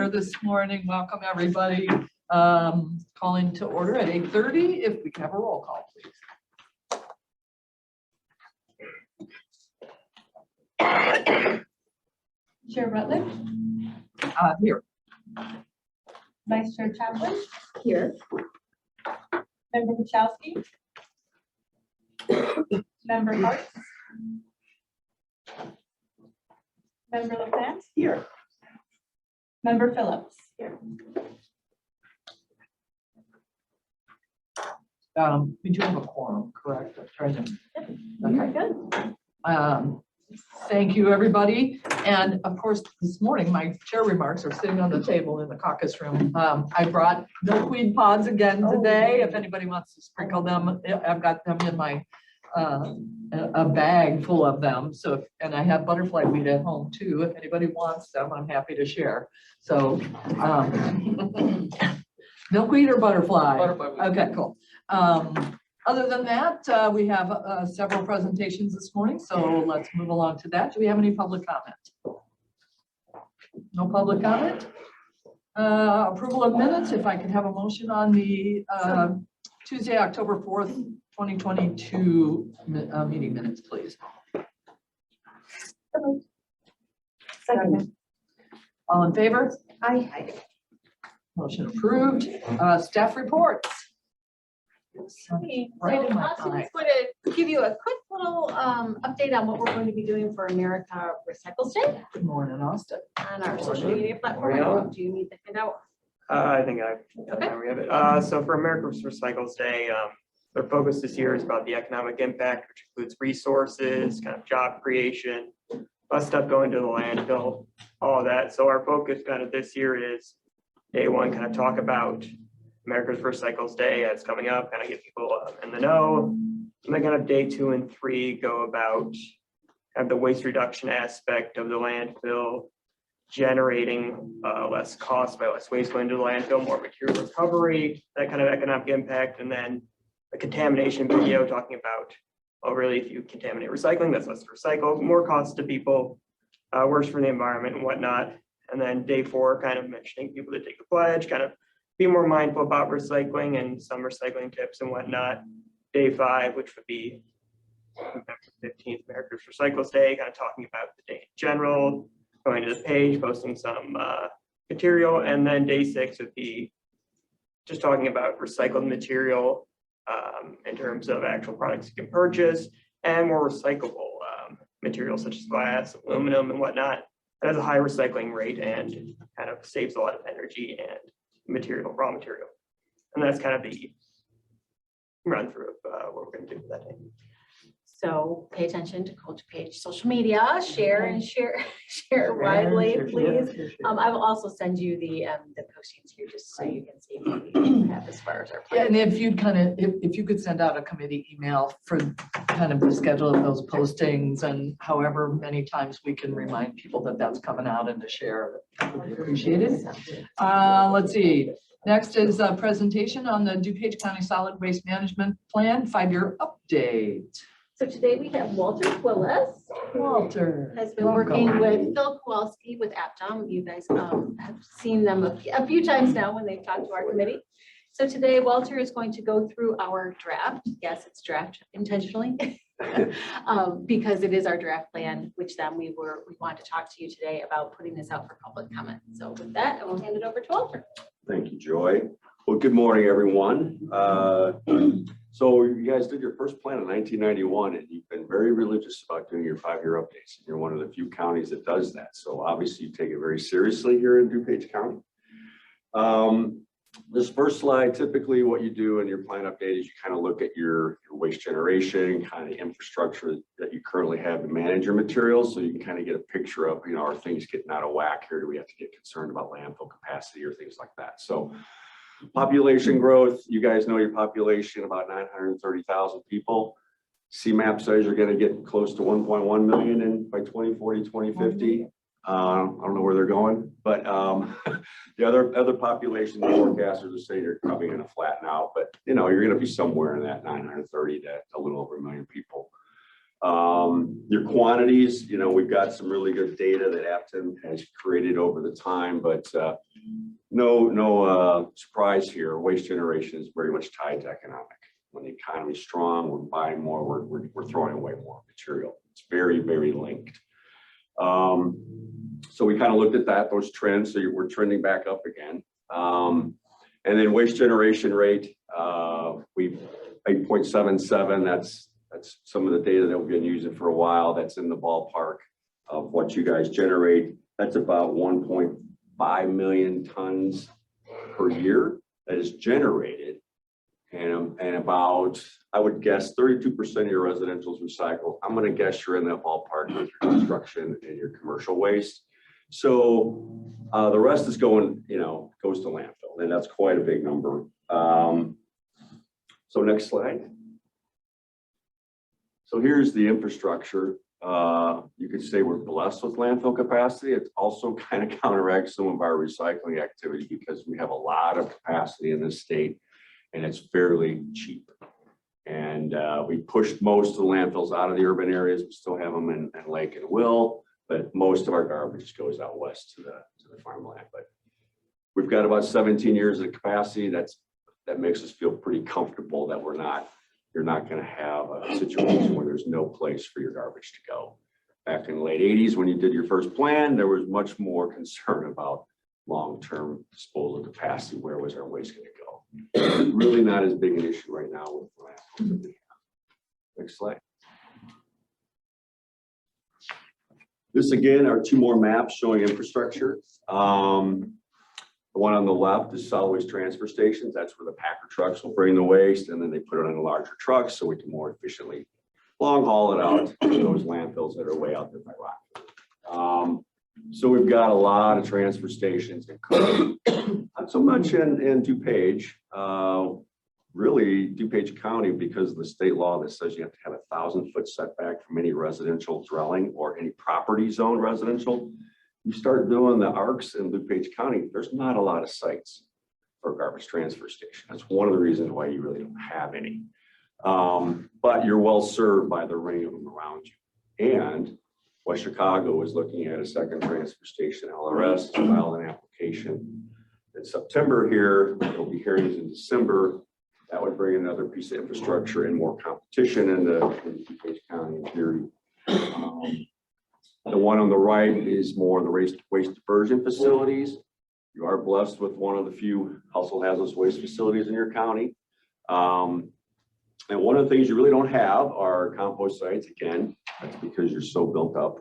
order this morning. Welcome, everybody. Calling to order at 8:30. If we can have a roll call, please. Chair Rutledge. Here. Vice Chair Chaplin. Here. Member Wachowski. Member Hart. Member LaPlante. Here. Member Phillips. Here. We do have a quorum, correct? I'm trying to. Okay, good. Thank you, everybody. And of course, this morning, my chair remarks are sitting on the table in the caucus room. I brought milkweed pods again today. If anybody wants to sprinkle them, I've got them in my a bag full of them. So, and I have butterfly weed at home too. If anybody wants them, I'm happy to share. So, milkweed or butterfly? Butterfly weed. Okay, cool. Other than that, we have several presentations this morning, so let's move along to that. Do we have any public comment? No public comment? Approval of minutes, if I could have a motion on the Tuesday, October 4th, 2022 meeting minutes, please. Second. All in favor? Aye. Motion approved. Staff reports. Okay, Right so in my Austin eye. is going to give you a quick little update on what we're going to be doing for America Recycles Day Good morning, Austin. on our social media platform. Do you need the handout? I think Okay. we have it. So for America's Recycles Day, their focus this year is about the economic impact, which includes resources, kind of job creation, less stuff going to the landfill, all of that. So our focus kind of this year is day one, kind of talk about America's Recycles Day that's coming up, kind of get people in the know. And then kind of day 2 and 3 go about kind of the waste reduction aspect of the landfill, generating less cost by less waste going to the landfill, more material recovery, that kind of economic impact. And then a contamination video talking about, well, really, if you contaminate recycling, that's less to recycle, more cost to people, worse for the environment and whatnot. And then day 4, kind of mentioning people that take the pledge, kind of be more mindful about recycling and some recycling tips and whatnot. Day 5, which would be November 15th, America's Recycles Day, kind of talking about the day in general, going to the page, posting some material. And then day 6 would be just talking about recycled material in terms of actual products you can purchase and more recyclable materials such as glass, aluminum, and whatnot. That has a high recycling rate and kind of saves a lot of energy and material, raw material. And that's kind of the run through of what we're going to do for that day. So pay attention to DuPage social media, share and share widely, please. I will also send you the postings here just so you can see what we have as far as our Yeah, plan. and if you'd kind of, if you could send out a committee email for kind of the schedule of those postings and however many times we can remind people that that's coming out and to share, that would be appreciated. Let's see. Next is a presentation on the DuPage County Solid Waste Management Plan 5-year update. So today we have Walter Willis. Walter. Has been working with Phil Kowalski with Aptom. You guys have seen them a few times now when they've talked to our committee. So today Walter is going to go through our draft. Yes, it's draft intentionally because it is our draft plan, which then we want to talk to you today about putting this out for public comment. So with that, I will hand it over to Walter. Thank you, Joy. Well, good morning, everyone. So you guys did your first plan in 1991, and you've been very religious about doing your 5-year updates. And you're one of the few counties that does that. So obviously you take it very seriously here in DuPage County. This first slide, typically what you do in your plan update is you kind of look at your waste generation, kind of infrastructure that you currently have to manage your materials. So you can kind of get a picture of, you know, are things getting out of whack here? Do we have to get concerned about landfill capacity or things like that? So population growth, you guys know your population, about 930,000 people. CMAP says you're going to get close to 1.1 million by 2040, 2050. I don't know where they're going, but the other population forecasters are saying you're probably going to flatten out, but you know, you're going to be somewhere in that 930 to a little over 1 million people. Your quantities, you know, we've got some really good data that Aptom has created over the time, but no surprise here. Waste generation is very much tied to economic. When the economy is strong, we're buying more, we're throwing away more material. It's very, very linked. So we kind of looked at those trends. So we're trending back up again. And then waste generation rate, we 8.77. That's some of the data that we've been using for a while. That's in the ballpark of what you guys generate. That's about 1.5 million tons per year that is generated. And about, I would guess 32% of your residential is recycled. I'm going to guess you're in that ballpark with your construction and your commercial waste. So the rest is going, goes to landfill, and that's quite a big number. So next slide. So here's the infrastructure. You could say we're blessed with landfill capacity. It also kind of counteracts some of our recycling activity because we have a lot of capacity in this state and it's fairly cheap. And we pushed most of the landfills out of the urban areas. We still have them in Lake and Will, but most of our garbage goes out west to the farmland. But we've got about 17 years of capacity. That makes us feel pretty comfortable that you're not going to have a situation where there's no place for your garbage to go. Back in the late 80s, when you did your first plan, there was much more concern about long-term disposal capacity. Where was our waste going to go? It's really not as big an issue right now with landfills that we have. Next slide. This again are two more maps showing infrastructure. The one on the left is solid waste transfer stations. That's where the packer trucks will bring the waste and then they put it on a larger truck so we can more efficiently long haul it out to those landfills that are way out there by Rockford. So we've got a lot of transfer stations in Cook, not so much in DuPage. Really, DuPage County, because of the state law that says you have to have 1,000-foot setback from any residential dwelling or any property zone residential. You start doing the ARCs in DuPage County, there's not a lot of sites for a garbage transfer station. That's one of the reasons why you really don't have any. But you're well served by the ring of them around you. And West Chicago is looking at a second transfer station. LRS filed an application in September here. There'll be hearings in December. That would bring another piece of infrastructure and more competition in DuPage County in theory. The one on the right is more the waste diversion facilities. You are blessed with one of the few household hazardous waste facilities in your county. And one of the things you really don't have are compost sites. Again, that's because you're so built up.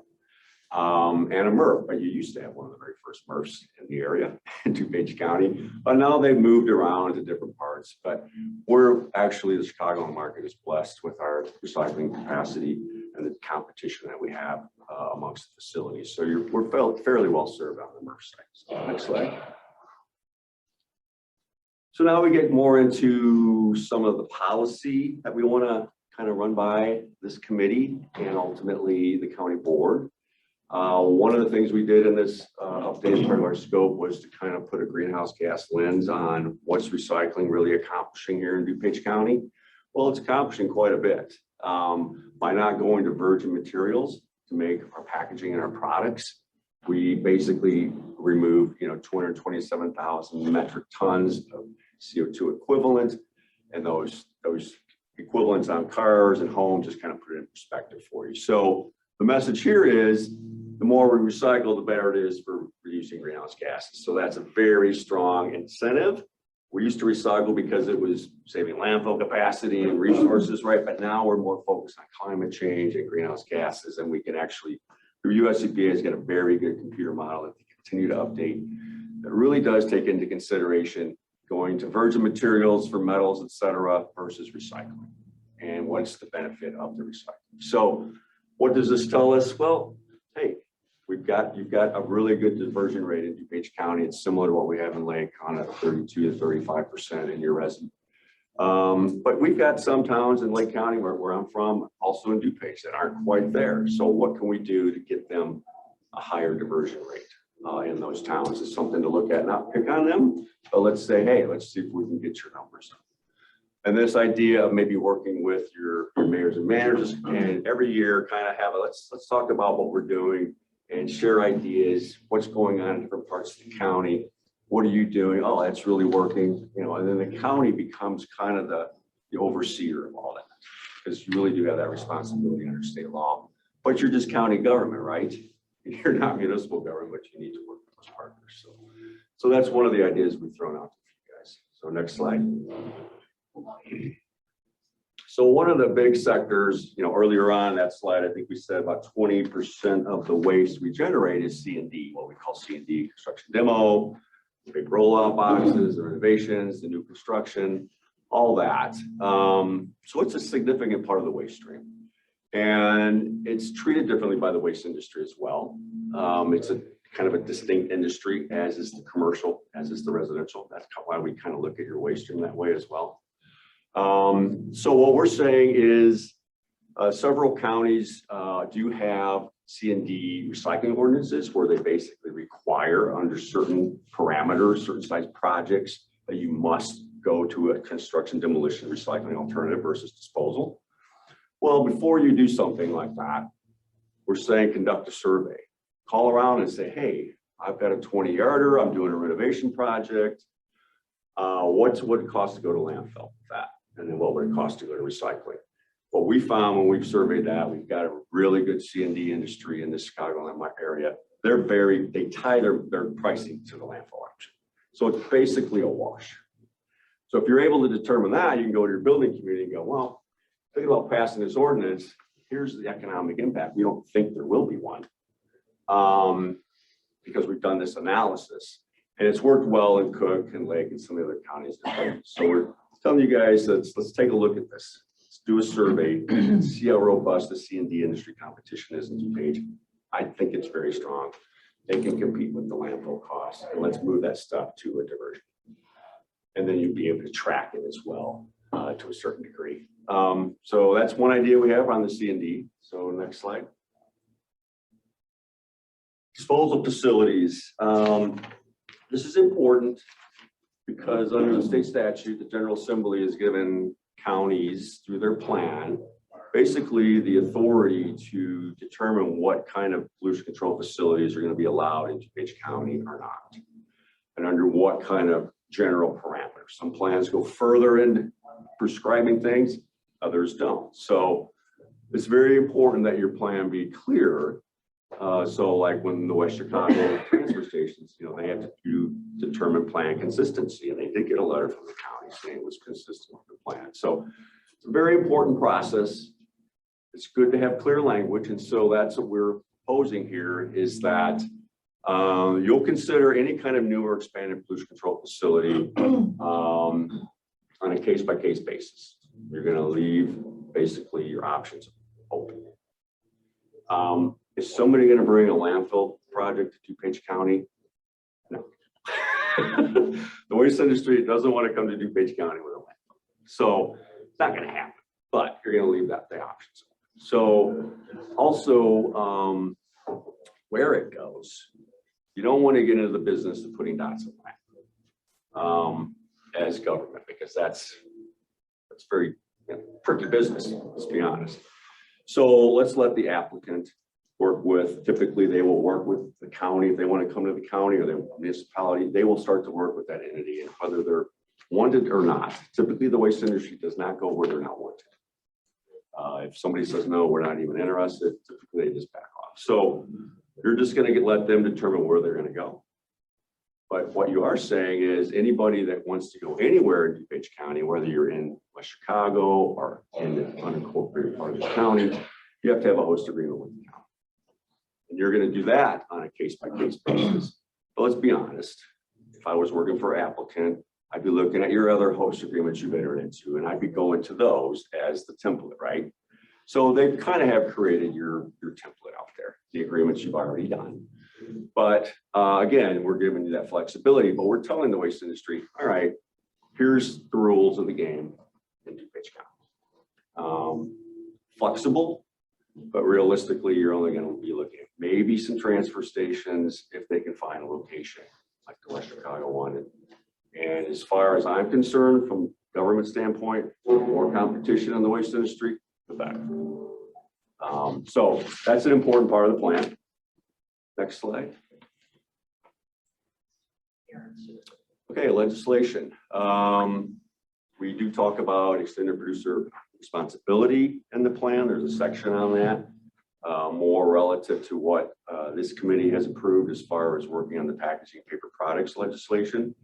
And a MRF, but you used to have one of the very first MRFs in the area in DuPage County, but now they've moved around to different parts. But we're actually, the Chicago market is blessed with our recycling capacity and the competition that we have amongst the facilities. So we're fairly well served on the MRF sites. Next slide. So now we get more into some of the policy that we want to kind of run by this committee and ultimately the county board. One of the things we did in this updated part of our scope was to kind of put a greenhouse gas lens on what's recycling really accomplishing here in DuPage County. Well, it's accomplishing quite a bit by not going to virgin materials to make our packaging and our products. We basically removed, 227,000 metric tons of CO2 equivalent, and those equivalents on cars and homes just kind of put it in perspective for you. So the message here is the more we recycle, the better it is for reducing greenhouse gases. So that's a very strong incentive. We used to recycle because it was saving landfill capacity and resources, right? But now we're more focused on climate change and greenhouse gases, and we can actually, through US EPA has got a very good computer model that they continue to update that really does take into consideration going to virgin materials for metals, et cetera, versus recycling. And what's the benefit of the recycling? So what does this tell us? Well, hey, you've got a really good diversion rate in DuPage County. It's similar to what we have in Lake, on a 32 to 35% in your resident. But we've got some towns in Lake County where I'm from, also in DuPage, that aren't quite there. So what can we do to get them a higher diversion rate in those towns? Is something to look at, not pick on them, but let's say, hey, let's see if we can get your numbers up. And this idea of maybe working with your mayors and managers, and every year kind of have a, let's talk about what we're doing and share ideas, what's going on in different parts of the county, What are you doing? Oh, that's really working, you know, and then the county becomes kind of the overseer of all that. Because you really do have that responsibility under state law, but you're just county government, right? You're not municipal government, but you need to work with those partners. So that's one of the ideas we've thrown out to you guys. So next slide. So one of the big sectors, you know, earlier on that slide, I think we said about 20% of the waste we generate is C&D, what we call C&D, construction demo, big rollout boxes, the renovations, the new construction, all that. So it's a significant part of the waste stream. And it's treated differently by the waste industry as well. It's a kind of a distinct industry, as is the commercial, as is the residential. That's why we kind of look at your waste stream that way as well. So what we're saying is several counties do have C&D recycling ordinances where they basically require under certain parameters, certain size projects, that you must go to a construction demolition recycling alternative versus disposal. Well, before you do something like that, we're saying conduct a survey. Call around and say, hey, I've got a 20-yarder, I'm doing a renovation project. What would it cost to go to landfill with that? And then what would it cost to go to recycling? What we found when we've surveyed that, we've got a really good C&D industry in the Chicagoland area. They tie their pricing to the landfill option. So it's basically a wash. So if you're able to determine that, you can go to your building community and go, well, think about passing this ordinance. Here's the economic impact. We don't think there will be one because we've done this analysis. And it's worked well in Cook and Lake and some of the other counties. So we're telling you guys that let's take a look at this. Let's do a survey, see how robust the C&D industry competition is in DuPage. I think it's very strong. They can compete with the landfill costs. And let's move that stuff to a diversion. And then you'd be able to track it as well to a certain degree. So that's one idea we have on the C&D. So next slide. Disposal facilities. This is important because under the state statute, the General Assembly has given counties through their plan basically the authority to determine what kind of pollution control facilities are going to be allowed in DuPage County or not, and under what kind of general parameters. Some plans go further in prescribing things, others don't. So it's very important that your plan be clear. So like when the West Chicago transfer stations, you know, they have to determine plan consistency, and they did get a letter from the county saying it was consistent with the plan. So it's a very important process. It's good to have clear language. And so that's what we're proposing here is that you'll consider any kind of new or expanded pollution control facility on a case-by-case basis. You're going to leave basically your options open. Is somebody going to bring a landfill project to DuPage County? No. The waste industry doesn't want to come to DuPage County with a landfill. So it's not going to happen, but you're going to leave the options open. So also where it goes, you don't want to get into the business of putting dots in land as government, because that's very tricky business, let's be honest. So let's let the applicant work with, typically they will work with the county. If they want to come to the county or the municipality, they will start to work with that entity, and whether they're wanted or not. Typically the waste industry does not go where they're not wanted. If somebody says, no, we're not even interested, typically they just back off. So you're just going to let them determine where they're going to go. But what you are saying is anybody that wants to go anywhere in DuPage County, whether you're in West Chicago or in the unincorporated part of the county, you have to have a host agreement with the county. And you're going to do that on a case-by-case basis. But let's be honest, if I was working for an applicant, I'd be looking at your other host agreements you've entered into, and I'd be going to those as the template, right? So they kind of have created your template out there, the agreements you've already done. But again, we're giving you that flexibility, but we're telling the waste industry, all right, here's the rules of the game in DuPage County. Flexible, but realistically, you're only going to be looking at maybe some transfer stations if they can find a location like the West Chicago one. And as far as I'm concerned, from government standpoint, more competition in the waste industry, the better. So that's an important part of the plan. Next slide. Okay, legislation. We do talk about extended producer responsibility in the plan. There's a section on that, more relative to what this committee has approved as far as working on the packaging paper products legislation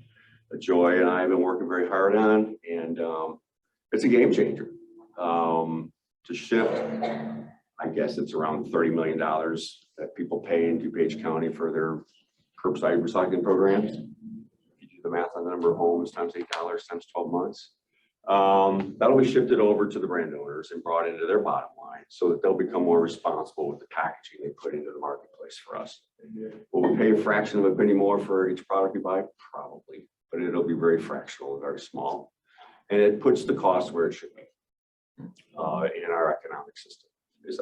that Joy and I have been working very hard on, and it's a game changer. To shift, I guess it's around $30 million that people pay in DuPage County for their curbside recycling programs. If you do the math on the number of homes times $8 times 12 months, that'll be shifted over to the brand owners and brought into their bottom line so that they'll become more responsible with the packaging they put into the marketplace for us. Will we pay a fraction of a penny more for each product we buy? Probably, but it'll be very fractional and very small. And it puts the cost where it should be in our economic system.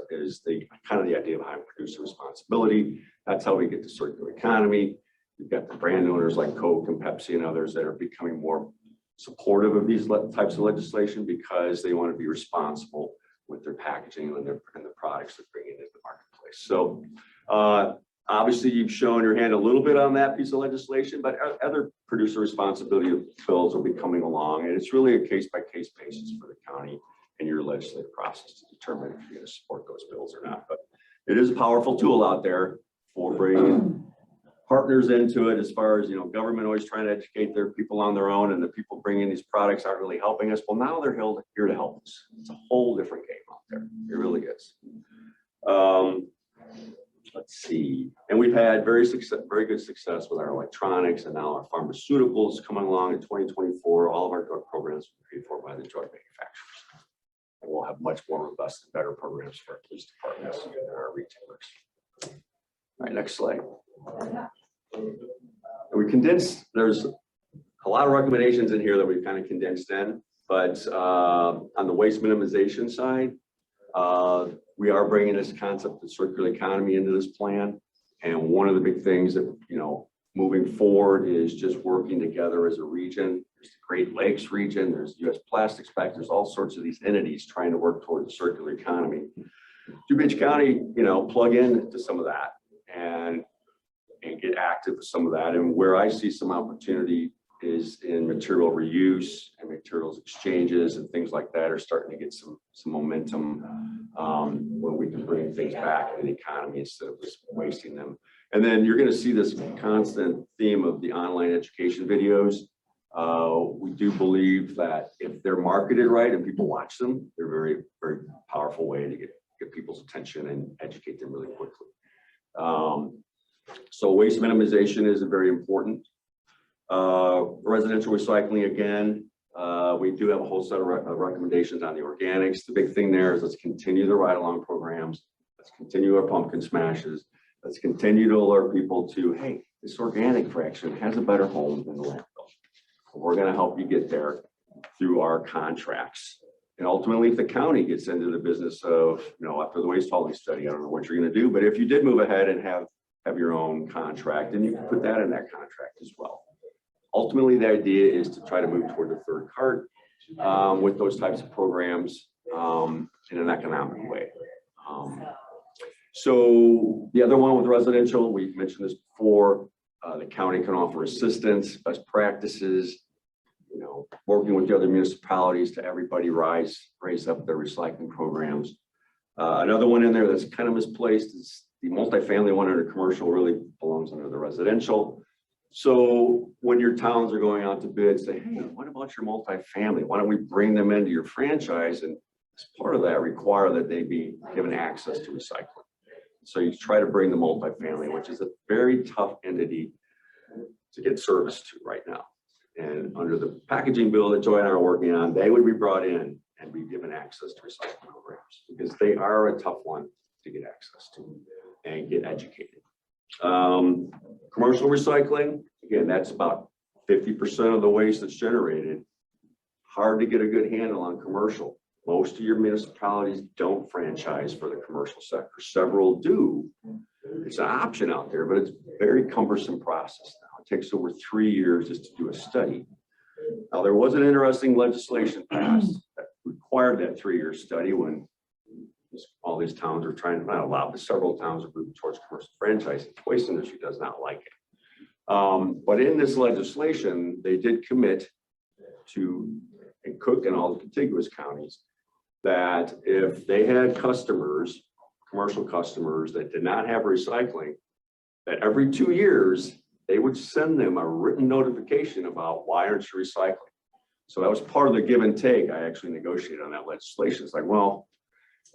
Is the kind of the idea behind producer responsibility. That's how we get to circular economy. You've got the brand owners like Coke and Pepsi and others that are becoming more supportive of these types of legislation because they want to be responsible with their packaging and the products they're bringing into the marketplace. So obviously you've shown your hand a little bit on that piece of legislation, but other producer responsibility bills will be coming along, and it's really a case-by-case basis for the county and your legislative process to determine if you're going to support those bills or not. But it is a powerful tool out there for bringing partners into it, as far as, government always trying to educate their people on their own, and the people bringing these products aren't really helping us. Well, now they're here to help us. It's a whole different game out there. It really is. Let's see. And we've had very good success with our electronics and now our pharmaceuticals coming along in 2024. All of our drug programs will be paid for by the drug manufacturers. And we'll have much more robust and better programs for our police departments and our retailers. All right, next slide. And we condensed, there's a lot of recommendations in here that we've kind of condensed in, but on the waste minimization side, we are bringing this concept of circular economy into this plan. And one of the big things that, moving forward is just working together as a region. There's the Great Lakes region, there's US Plastics Pact, there's all sorts of these entities trying to work toward the circular economy. DuPage County, plug into some of that and get active with some of that. And where I see some opportunity is in material reuse and materials exchanges and things like that are starting to get some momentum when we can bring things back in the economy instead of just wasting them. And then you're going to see this constant theme of the online education videos. We do believe that if they're marketed right and people watch them, they're a very, very powerful way to get people's attention and educate them really quickly. So waste minimization is very important. Residential recycling, again, we do have a whole set of recommendations on the organics. The big thing there is let's continue the ride-along programs. Let's continue our pumpkin smashes. Let's continue to alert people to, hey, this organic fraction has a better home than the landfill. We're going to help you get there through our contracts. And ultimately, if the county gets into the business of, after the waste hauling study, I don't know what you're going to do, but if you did move ahead and have your own contract, then you can put that in that contract as well. Ultimately, the idea is to try to move toward the third cart with those types of programs in an economic way. So the other one with residential, we've mentioned this before, the county can offer assistance, best practices, working with the other municipalities to everybody raise up their recycling programs. Another one in there that's kind of misplaced is the multifamily one under commercial really belongs under the residential. So when your towns are going out to bid, say, hey, what about your multifamily? Why don't we bring them into your franchise? And as part of that, require that they be given access to recycling. So you try to bring the multifamily, which is a very tough entity to get service to right now. And under the packaging bill that Joy and I are working on, they would be brought in and be given access to recycling programs because they are a tough one to get access to and get educated. Commercial recycling, again, that's about 50% of the waste that's generated. Hard to get a good handle on commercial. Most of your municipalities don't franchise for the commercial sector. Several do. It's an option out there, but it's a very cumbersome process now. It takes over 3 years just to do a study. Now, there was an interesting legislation passed that required that 3-year study when all these towns are trying to, not allow, but several towns are moving towards commercial franchising. The waste industry does not like it. But in this legislation, they did commit to, in Cook and all the contiguous counties, that if they had customers, commercial customers that did not have recycling, that every 2 years, they would send them a written notification about why aren't you recycling? So that was part of the give and take. I actually negotiated on that legislation. It's like, well,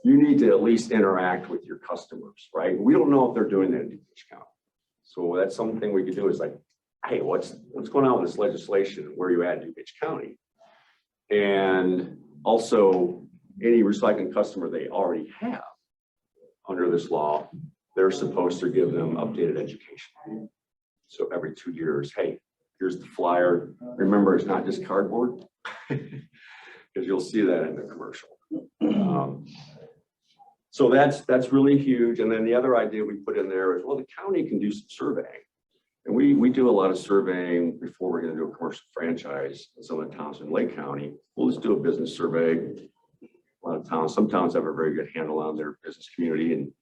you need to at least interact with your customers, right? We don't know if they're doing that in DuPage County. So that's something we could do is like, hey, what's going on with this legislation? Where are you at in DuPage County? And also any recycling customer they already have under this law, they're supposed to give them updated education. So every 2 years, hey, here's the flyer. Remember, it's not just cardboard, because you'll see that in the commercial. So that's really huge. And then the other idea we put in there is, well, the county can do some surveying. And we do a lot of surveying before we're going to do a commercial franchise in some of the towns in Lake County. We'll just do a business survey. A lot of towns, some towns have a very good handle on their business community and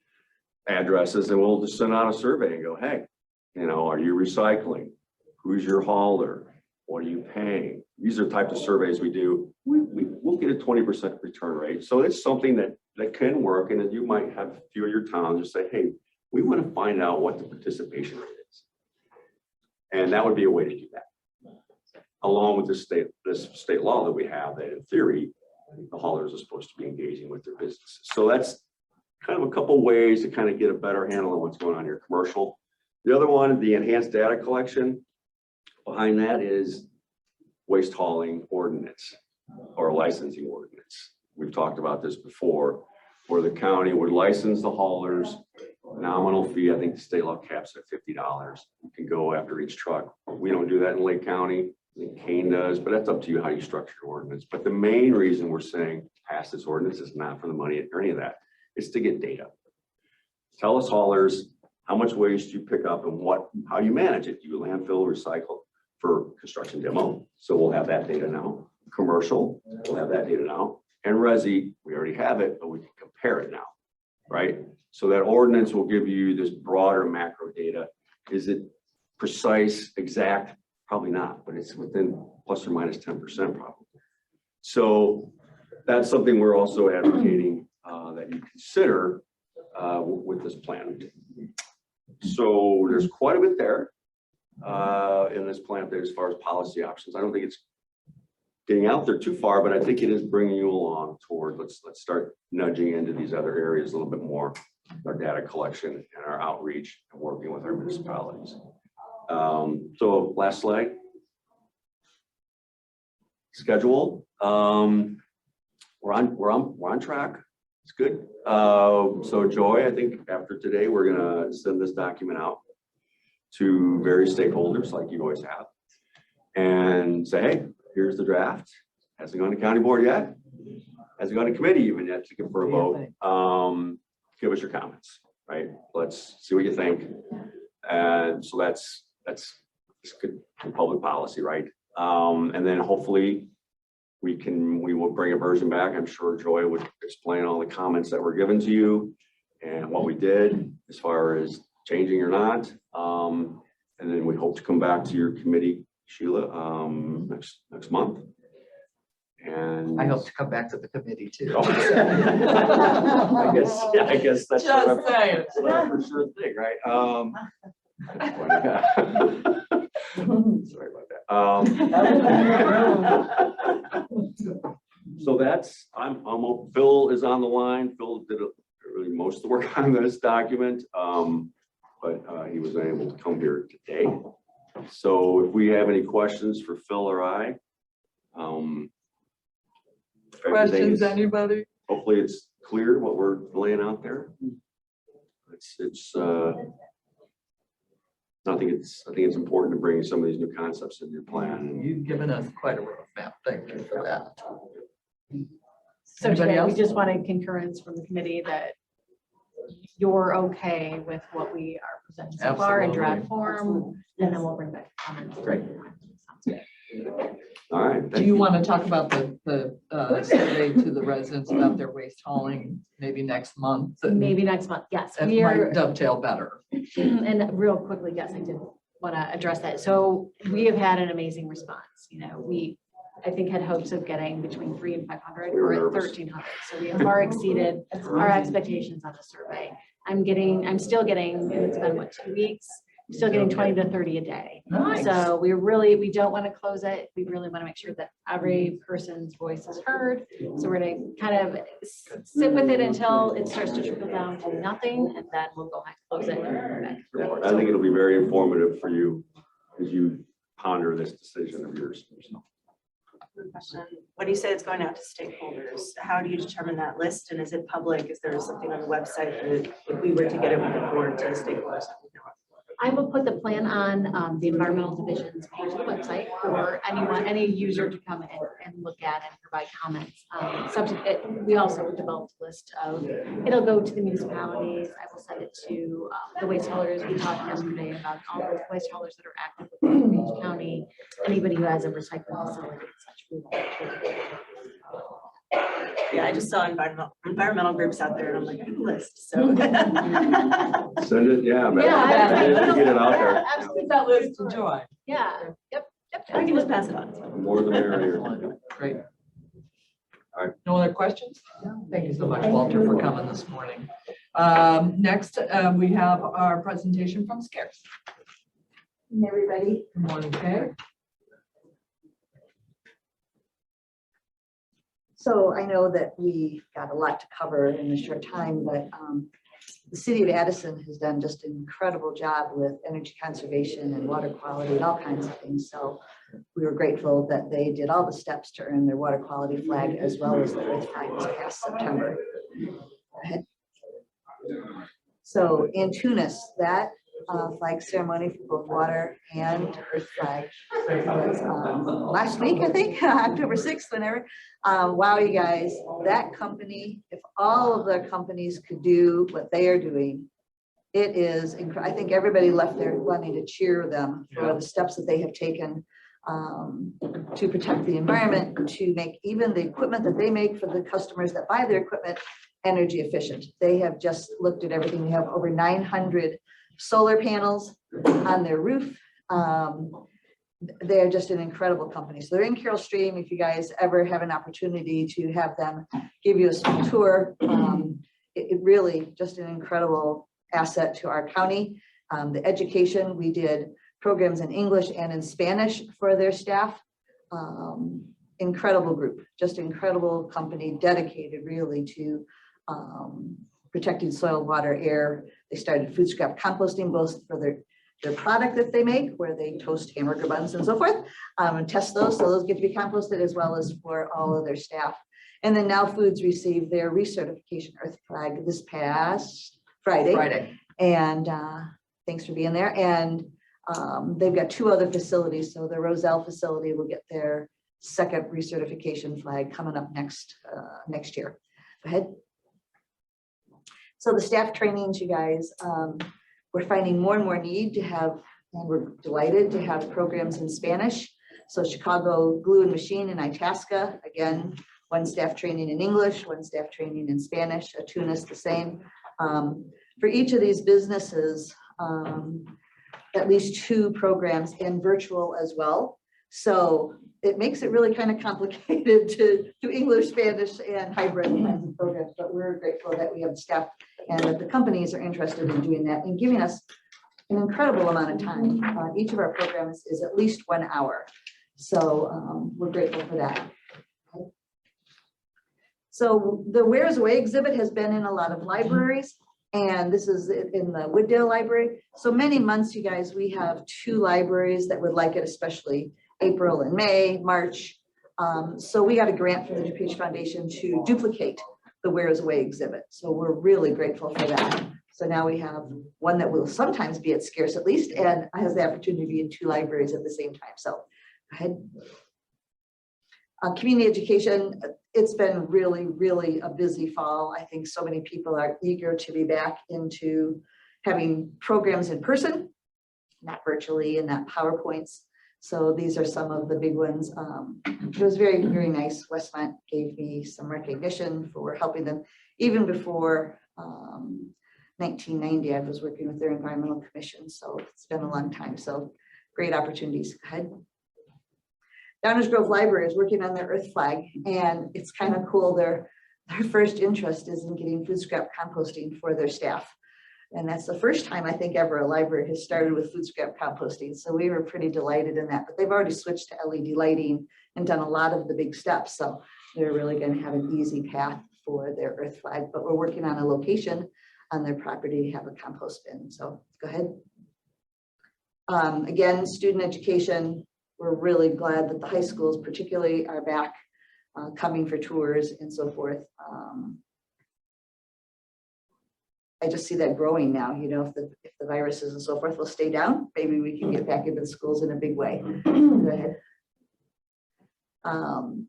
addresses, and we'll just send out a survey and go, hey, you know, are you recycling? Who's your hauler? What are you paying? These are the types of surveys we do. We'll get a 20% return rate. So it's something that can work, and that you might have a few of your towns just say, hey, we want to find out what the participation rate is. And that would be a way to do that. Along with this state law that we have, that in theory, the haulers are supposed to be engaging with their businesses. So that's kind of a couple ways to kind of get a better handle on what's going on in your commercial. The other one, the enhanced data collection, behind that is waste hauling ordinance or licensing ordinance. We've talked about this before, where the county would license the haulers, nominal fee. I think the state law caps at $50. You can go after each truck. We don't do that in Lake County. I think Kane does, but that's up to you how you structure your ordinance. But the main reason we're saying pass this ordinance is not for the money or any of that. It's to get data. Tell us haulers how much waste you pick up and how you manage it. Do you landfill, recycle for construction demo? So we'll have that data now. Commercial, we'll have that data now. And resi, we already have it, but we can compare it now, right? So that ordinance will give you this broader macro data. Is it precise, exact? Probably not, but it's within plus or minus 10% probably. So that's something we're also advocating that you consider with this plan. So there's quite a bit there in this plan as far as policy options. I don't think it's getting out there too far, but I think it is bringing you along toward let's start nudging into these other areas a little bit more, our data collection and our outreach and working with our municipalities. So last slide. Schedule. We're on track. It's good. So Joy, I think after today, we're gonna send this document out to various stakeholders like you always have and say, hey, here's the draft. Hasn't gone to county board yet. Hasn't gone to committee even yet to give for a vote. Give us your comments, right? Let's see what you think. And so that's good public policy, right? And then hopefully we will bring a version back. I'm sure Joy would explain all the comments that were given to you and what we did as far as changing or not. And then we hope to come back to your committee, Sheila, next month. And I hope to come back to the committee too. I guess that's Just saying. that's for sure thing, right? Sorry about that. So that's Phil is on the line. Phil did really most of the work on this document, but he was unable to come here today. So if we have any questions for Phil or I, Questions, anybody? Hopefully it's clear what we're laying out there. I think it's important to bring some of these new concepts into your plan. You've given us quite a roadmap. Thank you for that. So Anybody today, we else? just wanted concurrence from the committee that you're okay with what we are presenting so far in draft form, and then we'll bring back comments. Great. Sounds good. All right. Do you want to talk about the survey to the residents about their waste hauling maybe next month? Maybe next month, yes. That We might are, dovetail better. and real quickly, yes, I did want to address that. So we have had an amazing response. You know, I think had hopes of getting between 300 and 500. We were We're at nervous. 1,300. So we have far exceeded our expectations on the survey. I'm still getting, and it's been what, 2 weeks? Still getting 20 to 30 a day. Nice. So we don't want to close it. We really want to make sure that every person's voice is heard. So we're going to kind of sit with it until it starts to trickle down to nothing, and then we'll go ahead and close it. And Yeah, I think it'll be very informative for you as you ponder this decision of yours. So, Question. When you say it's going out to stakeholders, how do you determine that list? And is it public? Is there something on the website that if we were to get it, we could forward to stakeholders? I will put the plan on the environmental division's page of the website for any user to come in and look at and provide comments. We also developed a list of, it'll go to the municipalities. I will send it to the waste haulers. We talked yesterday about all the waste haulers that are active within DuPage County, anybody who has a recycling facility and such. We will Yeah, I just saw environmental groups out there and I'm like, good list. So send it, yeah, man. Yeah, Get it out there. Absolutely. That list to join. Yeah, yep. I can just pass it on. The more the merrier. Great. All right. No other questions? Thank you so much, Walter, for coming this morning. Next, we have our presentation from Scarce. Everybody. Good morning, Kay. So I know that we got a lot to cover in a short time, but the city of Edison has done just an incredible job with energy conservation and water quality and all kinds of things. So we were grateful that they did all the steps to earn their water quality flag as well as the earth flag this past September. Go ahead. So in Tunis, that flag ceremony for both water and earth flag was last week, I think, October 6th, whenever. Wow, you guys, that company, if all of their companies could do what they are doing, it is incredible. I think everybody left there wanting to cheer them for the steps that they have taken to protect the environment, to make even the equipment that they make for the customers that buy their equipment energy efficient. They have just looked at everything. We have over 900 solar panels on their roof. They're just an incredible company. So they're in Carroll Stream. If you guys ever have an opportunity to have them give you a small tour, it really just an incredible asset to our county. The education, we did programs in English and in Spanish for their staff. Incredible group, just incredible company, dedicated really to protecting soil, water, air. They started food scrap composting, both for their product that they make, where they toast hamburger buns and so forth, and test those. So those get to be composted as well as for all of their staff. And then Now Foods received their recertification earth flag this past Friday. And thanks for being there. And they've got 2 other facilities. So the Roselle facility will get their second recertification flag coming up next year. Go ahead. So the staff trainings, you guys, we're finding more and more need to have, and we're delighted to have programs in Spanish. So Chicago Glue and Machine in Itasca, again, 1 staff training in English, 1 staff training in Spanish, Tunis the same. For each of these businesses, at least 2 programs and virtual as well. So it makes it really kind of complicated to do English, Spanish, and hybrid kinds of programs, but we're grateful that we have staff and that the companies are interested in doing that and giving us an incredible amount of time. Each of our programs is at least 1 hour. So we're grateful for that. So the Where's Away exhibit has been in a lot of libraries, and this is in the Wooddale Library. So many months, you guys, we have 2 libraries that would like it, especially April and May, March. So we got a grant from the DuPage Foundation to duplicate the Where's Away exhibit. So we're really grateful for that. So now we have one that will sometimes be at Scarce at least, and has the opportunity to be in 2 libraries at the same time. So go ahead. Community education, it's been really, really a busy fall. I think so many people are eager to be back into having programs in person, not virtually and not PowerPoints. So these are some of the big ones. It was very, very nice. Westmont gave me some recognition for helping them even before 1990. I was working with their environmental commission, so it's been a long time. So great opportunities. Go ahead. Downers Grove Library is working on their earth flag, and it's kind of cool. Their first interest is in getting food scrap composting for their staff. And that's the first time I think ever a library has started with food scrap composting. So we were pretty delighted in that, but they've already switched to LED lighting and done a lot of the big steps. So they're really going to have an easy path for their earth flag, but we're working on a location on their property to have a compost bin. So go ahead. Again, student education. We're really glad that the high schools particularly are back coming for tours and so forth. I just see that growing now, you know, if the viruses and so forth will stay down, maybe we can get back into the schools in a big way. Go ahead.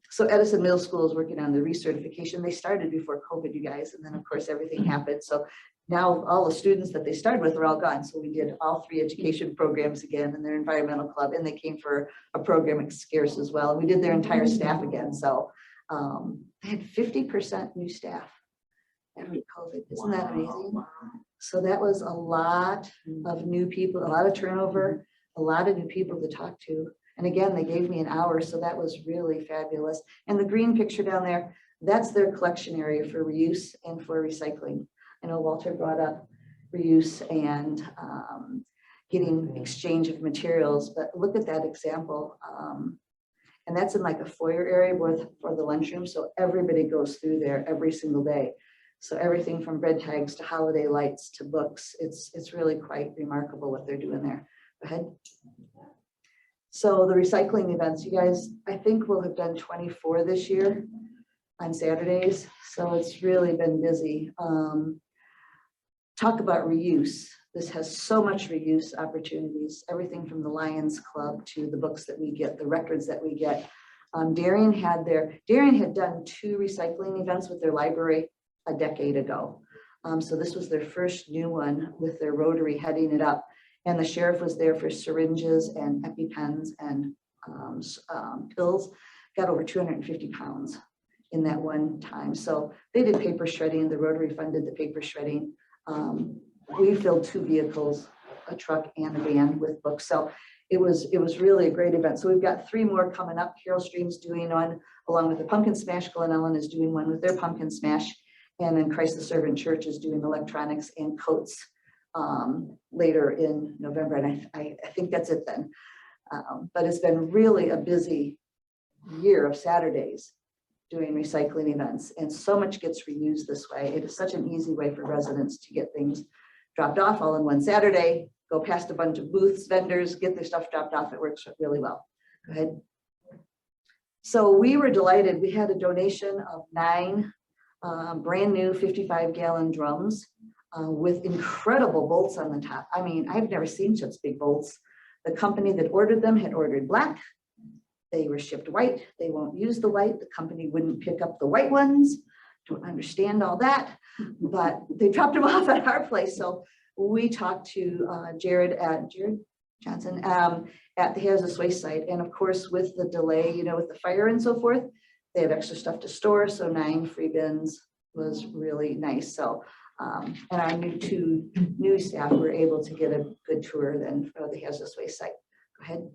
So Edison Middle School is working on the recertification. They started before COVID, you guys, and then of course everything happened. So now all the students that they started with are all gone. So we did all 3 education programs again in their environmental club, and they came for a program at Scarce as well. And we did their entire staff again. So they had 50% new staff after COVID. Isn't that amazing? So that was a lot of new people, a lot of turnover, a lot of new people to talk to. And again, they gave me an hour, so that was really fabulous. And the green picture down there, that's their collection area for reuse and for recycling. I know Walter brought up reuse and getting exchange of materials, but look at that example. And that's in like a foyer area for the lunchroom. So everybody goes through there every single day. So everything from bread tags to holiday lights to books, it's really quite remarkable what they're doing there. Go ahead. So the recycling events, you guys, I think we'll have done 24 this year on Saturdays. So it's really been busy. Talk about reuse. This has so much reuse opportunities, everything from the Lions Club to the books that we get, the records that we get. Darien had done 2 recycling events with their library a decade ago. So this was their first new one with their Rotary heading it up. And the sheriff was there for syringes and EpiPens and pills, got over 250 pounds in that one time. So they did paper shredding, the Rotary funded the paper shredding. We filled 2 vehicles, a truck and a van with books. So it was really a great event. So we've got 3 more coming up. Carol Stream's doing one along with the Pumpkin Smash. Glen Ellen is doing one with their Pumpkin Smash. And then Christ the Servant Church is doing electronics and coats later in November. And I think that's it then. But it's been really a busy year of Saturdays doing recycling events. And so much gets reused this way. It is such an easy way for residents to get things dropped off all in one Saturday, go past a bunch of booths, vendors, get their stuff dropped off. It works really well. Go ahead. So we were delighted. We had a donation of 9 brand new 55-gallon drums with incredible bolts on the top. I mean, I've never seen such big bolts. The company that ordered them had ordered black. They were shipped white. They won't use the white. The company wouldn't pick up the white ones. Don't understand all that, but they dropped them off at our place. So we talked to Jared Johnson at the hazardous waste site. And of course, with the delay, you know, with the fire and so forth, they have extra stuff to store. So 9 free bins was really nice. So, and our two new staff were able to get a good tour then for the hazardous waste site. Go ahead.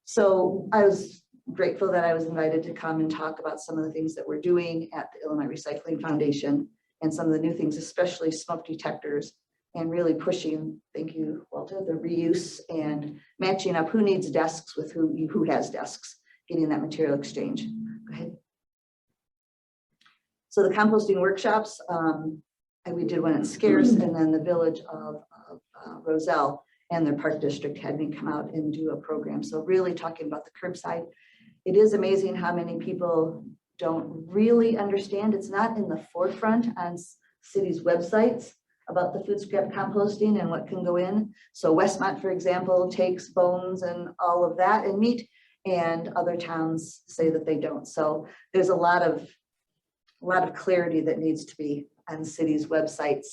So I was grateful that I was invited to come and talk about some of the things that we're doing at the Illinois Recycling Foundation and some of the new things, especially smoke detectors, and really pushing, thank you, Walter, the reuse and matching up who needs desks with who has desks, getting that material exchange. Go ahead. So the composting workshops, we did one at Scarce, and then the village of Roselle and their park district had me come out and do a program. So really talking about the curbside. It is amazing how many people don't really understand. It's not in the forefront on cities' websites about the food scrap composting and what can go in. So Westmont, for example, takes bones and all of that and meat, and other towns say that they don't. So there's a lot of clarity that needs to be on cities' websites,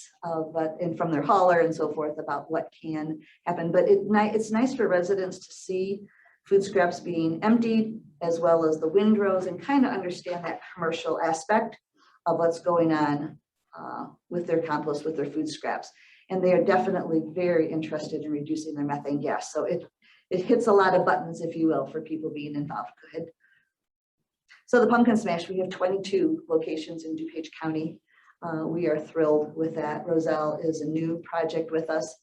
and from their hauler and so forth about what can happen. But it's nice for residents to see food scraps being emptied, as well as the windrows, and kind of understand that commercial aspect of what's going on with their compost, with their food scraps. And they are definitely very interested in reducing their methane gas. So it hits a lot of buttons, if you will, for people being involved. Go ahead. So the Pumpkin Smash, we have 22 locations in DuPage County. We are thrilled with that. Roselle is a new project with us.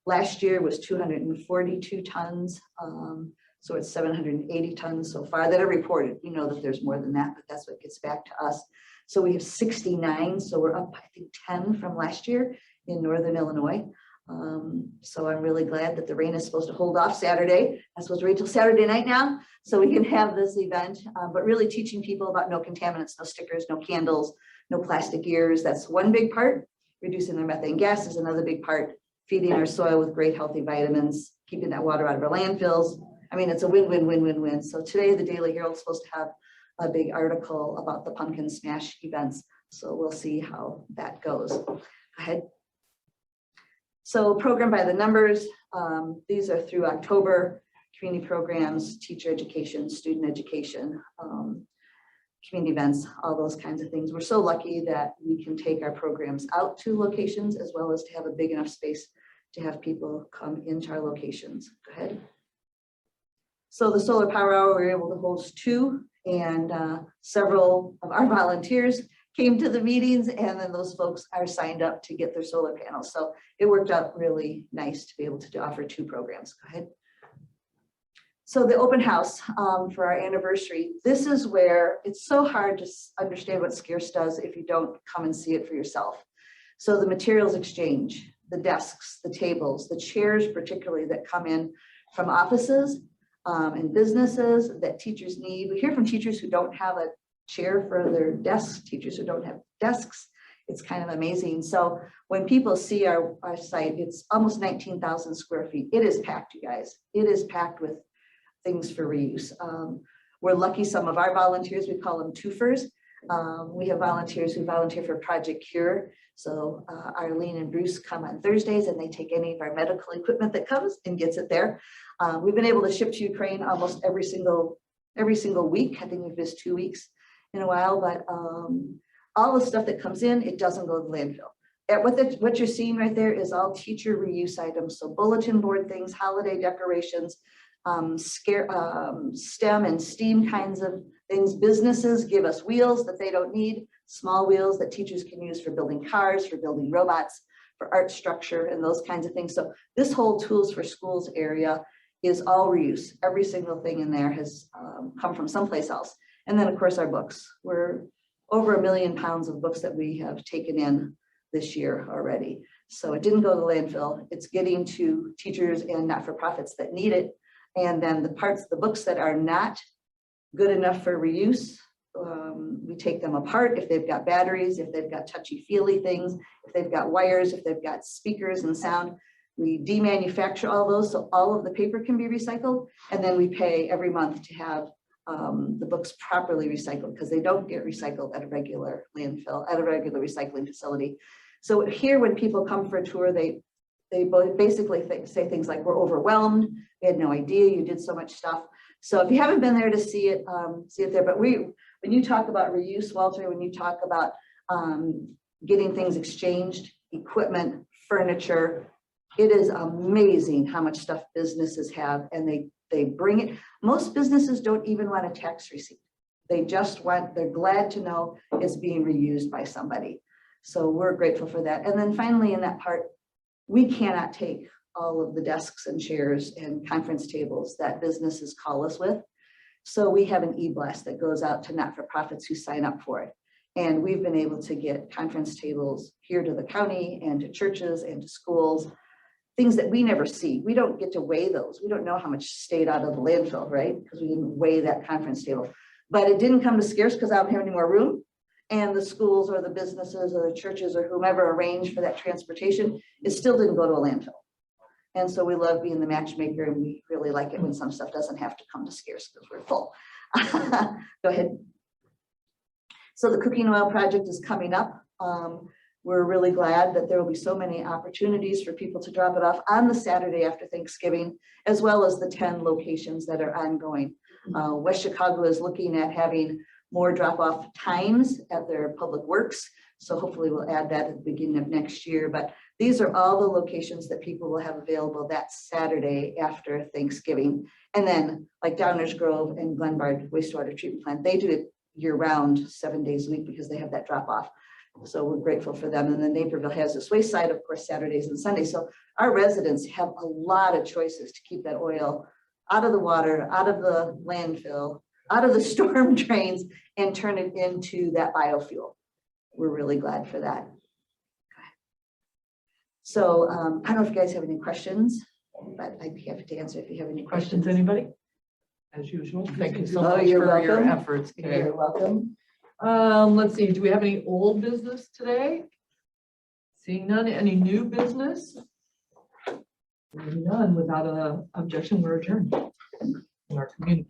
Last year was 242 tons. So it's 780 tons so far that are reported. We know that there's more than that, but that's what gets back to us. So we have 69. So we're up, I think, 10 from last year in Northern Illinois. So I'm really glad that the rain is supposed to hold off Saturday. I'm supposed to wait till Saturday night now so we can have this event, but really teaching people about no contaminants, no stickers, no candles, no plastic ears. That's one big part. Reducing their methane gas is another big part. Feeding our soil with great healthy vitamins, keeping that water out of our landfills. I mean, it's a win-win-win-win-win. So today the Daily Herald's supposed to have a big article about the Pumpkin Smash events. So we'll see how that goes. Go ahead. So program by the numbers, these are through October, community programs, teacher education, student education, community events, all those kinds of things. We're so lucky that we can take our programs out to locations as well as to have a big enough space to have people come into our locations. Go ahead. So the Solar Power Hour, we were able to host 2, and several of our volunteers came to the meetings, and then those folks are signed up to get their solar panels. So it worked out really nice to be able to offer 2 programs. Go ahead. So the open house for our anniversary, this is where it's so hard to understand what Scarce does if you don't come and see it for yourself. So the materials exchange, the desks, the tables, the chairs particularly that come in from offices and businesses that teachers need. We hear from teachers who don't have a chair for their desks, teachers who don't have desks. It's kind of amazing. So when people see our site, it's almost 19,000 square feet. It is packed, you guys. It is packed with things for reuse. We're lucky some of our volunteers, we call them twofers. We have volunteers who volunteer for Project Cure. So Arlene and Bruce come on Thursdays and they take any of our medical equipment that comes and gets it there. We've been able to ship to Ukraine almost every single week. I think we've missed 2 weeks in a while, but all the stuff that comes in, it doesn't go to the landfill. What you're seeing right there is all teacher reuse items. So bulletin board things, holiday decorations, STEM and STEAM kinds of things. Businesses give us wheels that they don't need, small wheels that teachers can use for building cars, for building robots, for art structure and those kinds of things. So this whole Tools for Schools area is all reuse. Every single thing in there has come from someplace else. And then of course our books. We're over 1 million pounds of books that we have taken in this year already. So it didn't go to the landfill. It's getting to teachers and not-for-profits that need it. And then the books that are not good enough for reuse, we take them apart if they've got batteries, if they've got touchy-feely things, if they've got wires, if they've got speakers and sound. We demanufacture all those so all of the paper can be recycled, and then we pay every month to have the books properly recycled because they don't get recycled at a regular landfill, at a regular recycling facility. So here, when people come for a tour, they basically say things like, we're overwhelmed, we had no idea you did so much stuff. So if you haven't been there to see it there. But when you talk about reuse, Walter, when you talk about getting things exchanged, equipment, furniture, it is amazing how much stuff businesses have, and they bring it. Most businesses don't even want a tax receipt. They're glad to know it's being reused by somebody. So we're grateful for that. And then finally in that part, we cannot take all of the desks and chairs and conference tables that businesses call us with. So we have an e-blast that goes out to not-for-profits who sign up for it. And we've been able to get conference tables here to the county and to churches and to schools, things that we never see. We don't get to weigh those. We don't know how much stayed out of the landfill, right? Because we didn't weigh that conference table. But it didn't come to Scarce because I don't have any more room. And the schools or the businesses or the churches or whomever arranged for that transportation, it still didn't go to a landfill. And so we love being the matchmaker, and we really like it when some stuff doesn't have to come to Scarce because we're full. Go ahead. So the cooking oil project is coming up. We're really glad that there will be so many opportunities for people to drop it off on the Saturday after Thanksgiving, as well as the 10 locations that are ongoing. West Chicago is looking at having more drop-off times at their public works. So hopefully we'll add that at the beginning of next year. But these are all the locations that people will have available that Saturday after Thanksgiving. And then like Downers Grove and Glenbard wastewater treatment plant, they do it year round, 7 days a week because they have that drop off. So we're grateful for them. And then Naperville has this waste side, of course, Saturdays and Sundays. So our residents have a lot of choices to keep that oil out of the water, out of the landfill, out of the storm drains, and turn it into that biofuel. We're really glad for that. So I don't know if you guys have any questions, but I'd be happy to answer if you have any Questions, questions. anybody? As usual, thank you so Oh, much you're for your welcome. efforts, Kay. You're welcome. Let's see, do we have any old business today? Seeing none, any new business? Seeing none, without an objection, we're adjourned. In our community.